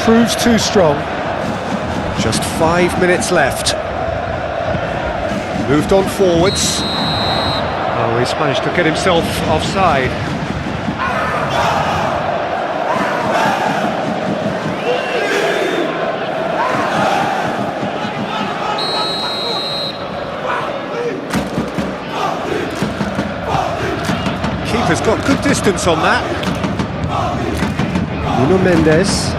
Proves too strong. Just 5 minutes left. Moved on forwards. Oh, he's managed to get himself offside. Keeper's got good distance on that. Nuno Mendes.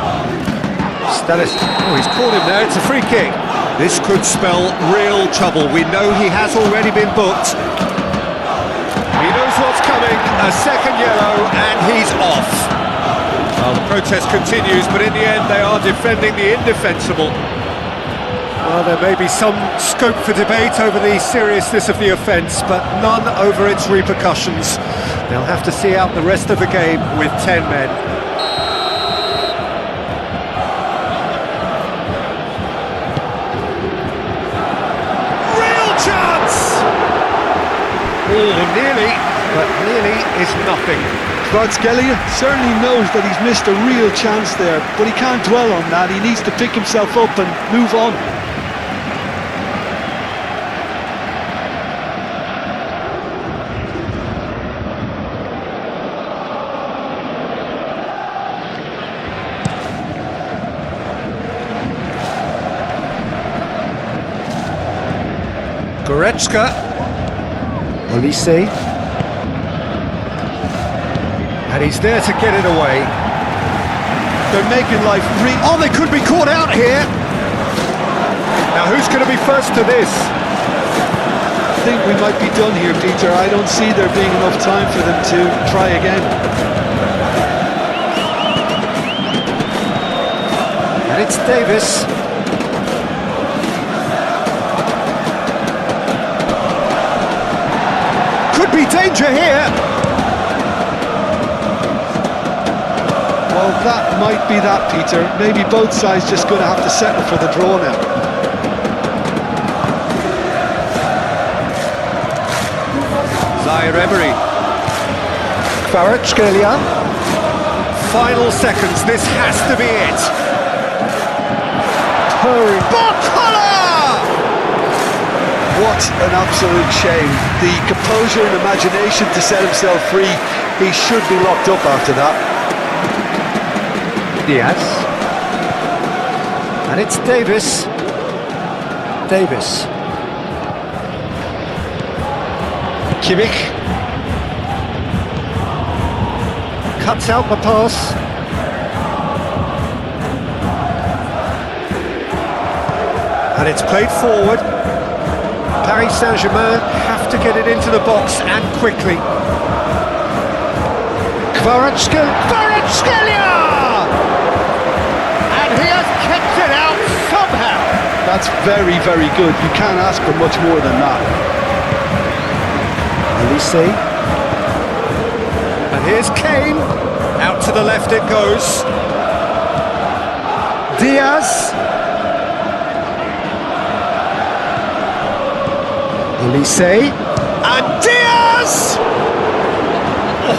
Oh, he's caught him there, it's a free kick. This could spell real trouble. We know he has already been booked. He knows what's coming, a second yellow, and he's off. Well, the protest continues, but in the end they are defending the indefensible. Well, there may be some scope for debate over the seriousness of the offence, but none over its repercussions. They'll have to see out the rest of the game with 10 men. Oh, nearly, but nearly is nothing. Kvaratskhelia certainly knows that he's missed a real chance there, but he can't dwell on that. He needs to pick himself up and move on. Goretzka. Olise. And he's there to get it away. They're making life real. Oh, they could be caught out here. Now, who's going to be first to this? I think we might be done here, Peter. I don't see there being enough time for them to try again. And it's Davis. Could be danger here. Well, that might be that, Peter. Maybe both sides just going to have to settle for the draw now. Zaire Emery. Kvaratskhelia. Final seconds, this has to be it. Hurry. Barcola! What an absolute shame. The composure and imagination to set himself free. He should be locked up after that. Diaz. And it's Davis. Davis. Kimmich. Cuts out the pass. And it's played forward. Paris Saint-Germain have to get it into the box and quickly. Kvaratskhelia! And he has kept it out somehow. That's very, very good. You can't ask for much more than that. Olise. And here's Kane. Out to the left it goes. Diaz. Olise. And Diaz! Oh,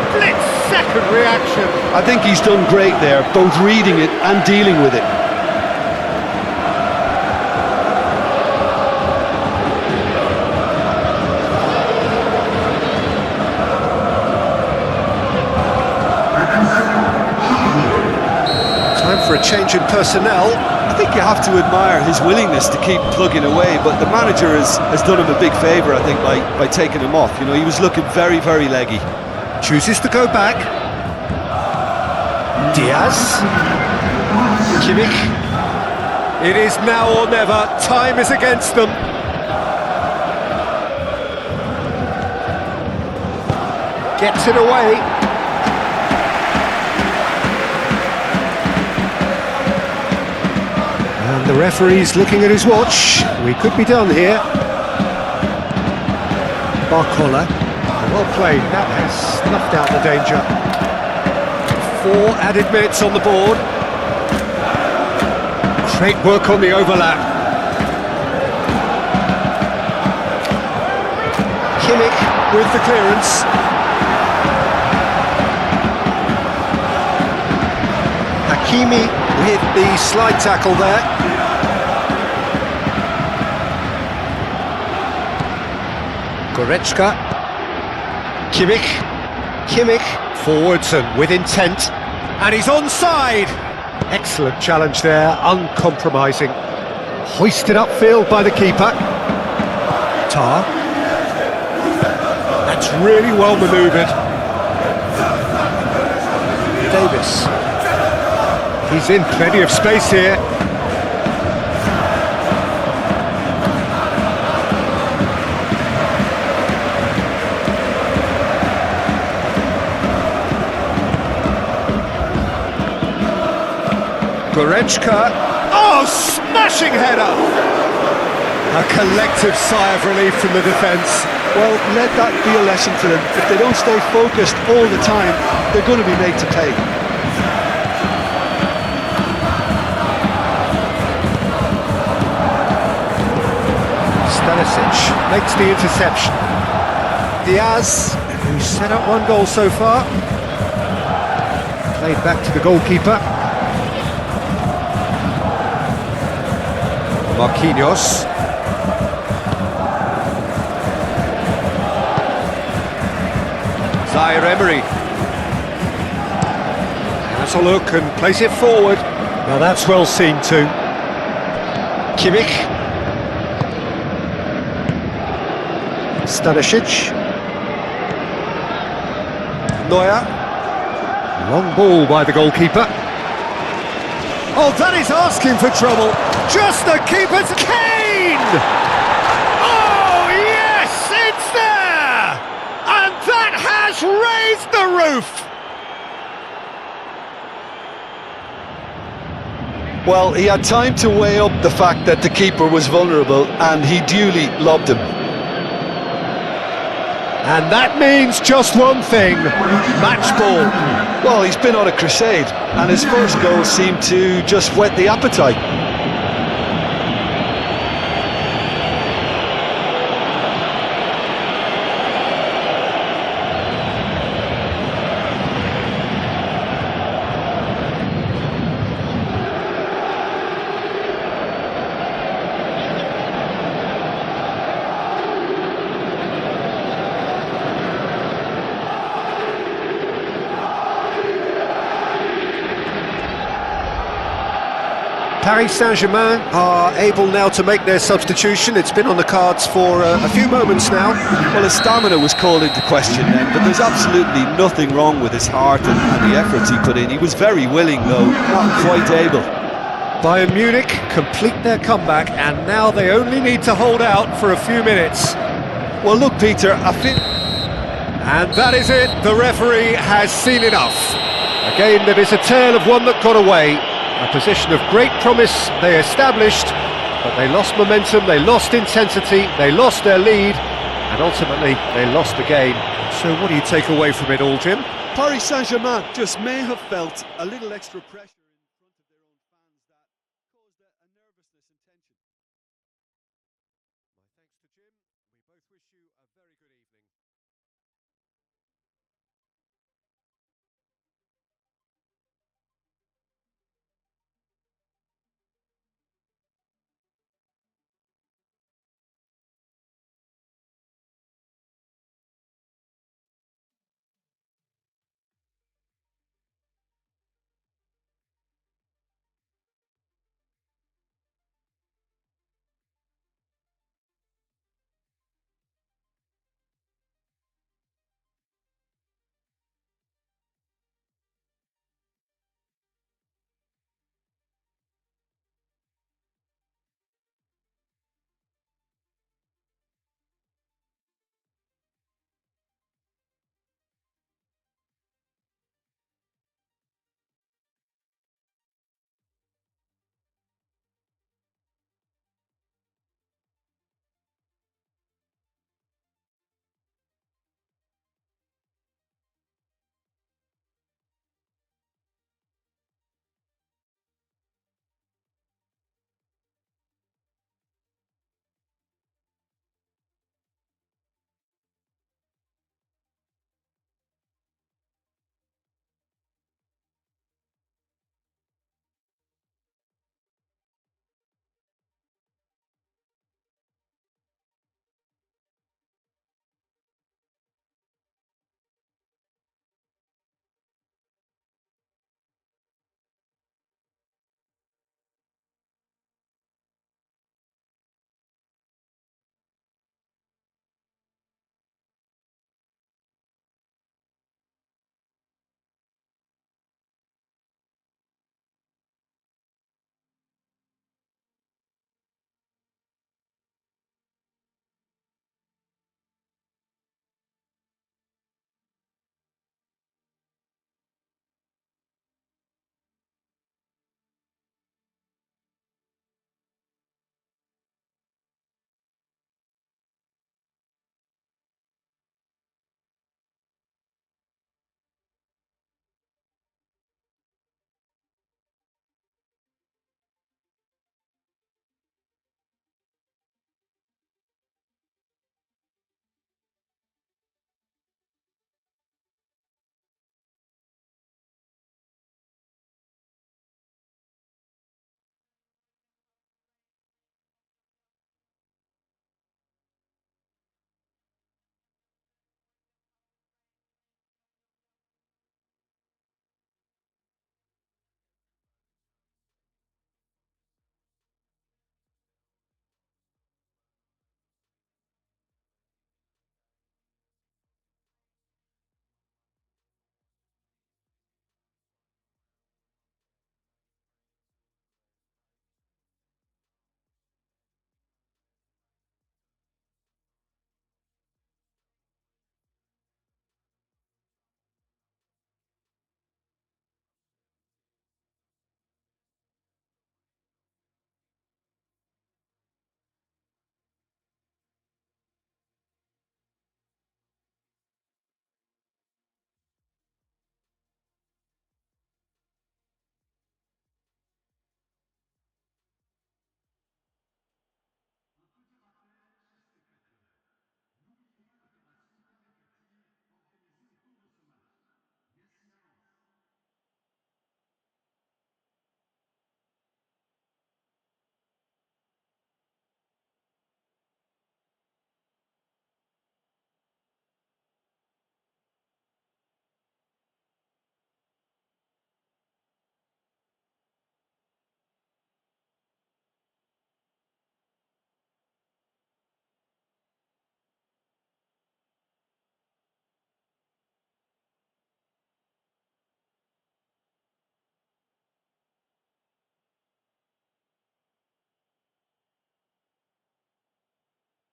split-second reaction. I think he's done great there, both reading it and dealing with it. Time for a change in personnel. I think you have to admire his willingness to keep plugging away, but the manager has done him a big favour, I think, by taking him off. You know, he was looking very, very leggy. Chooses to go back. Diaz. Kimmich. It is now or never. Time is against them. Gets it away. And the referee's looking at his watch. We could be done here. Barcola. Well played. That has snuffed out the danger. 4 added minutes on the board. Great work on the overlap. Kimmich with the clearance. Hakimi with the slide tackle there. Goretzka. Kimmich forwards and with intent. And he's onside! Excellent challenge there, uncompromising. Hoisted upfield by the keeper. Tar. That's really well manoeuvred. Davis. He's in plenty of space here. Goretzka. Oh, smashing header! A collective sigh of relief from the defence. Well, let that be a lesson for them. If they don't stay focused all the time, they're going to be made to pay. Stanisic makes the interception. Diaz, who's set up one goal so far. Played back to the goalkeeper. Marquinhos. Zaire Emery. Has a look and plays it forward. Now that's well seen too. Kimmich. Stanisic. Neuer. Long ball by the goalkeeper. Oh, that is asking for trouble. Just the keeper's Kane! Oh, yes, it's there! And that has raised the roof! Well, he had time to weigh up the fact that the keeper was vulnerable, and he duly lobbed him. And that means just one thing, match ball. Well, he's been on a crusade, and his first goal seemed to just whet the appetite. Paris Saint-Germain are able now to make their substitution. It's been on the cards for a few moments now. Well, his stamina was called into question then, but there's absolutely nothing wrong with his heart and the efforts he put in. He was very willing, though, not quite able. Bayern Munich complete their comeback, and now they only need to hold out for a few minutes. Well, look, Peter, I think... And that is it. The referee has seen enough. A game that is a tale of one that got away. A position of great promise they established, but they lost momentum, they lost intensity, they lost their lead, and ultimately they lost the game. So what do you take away from it all, Jim? Paris Saint-Germain just may have felt a little extra pressure.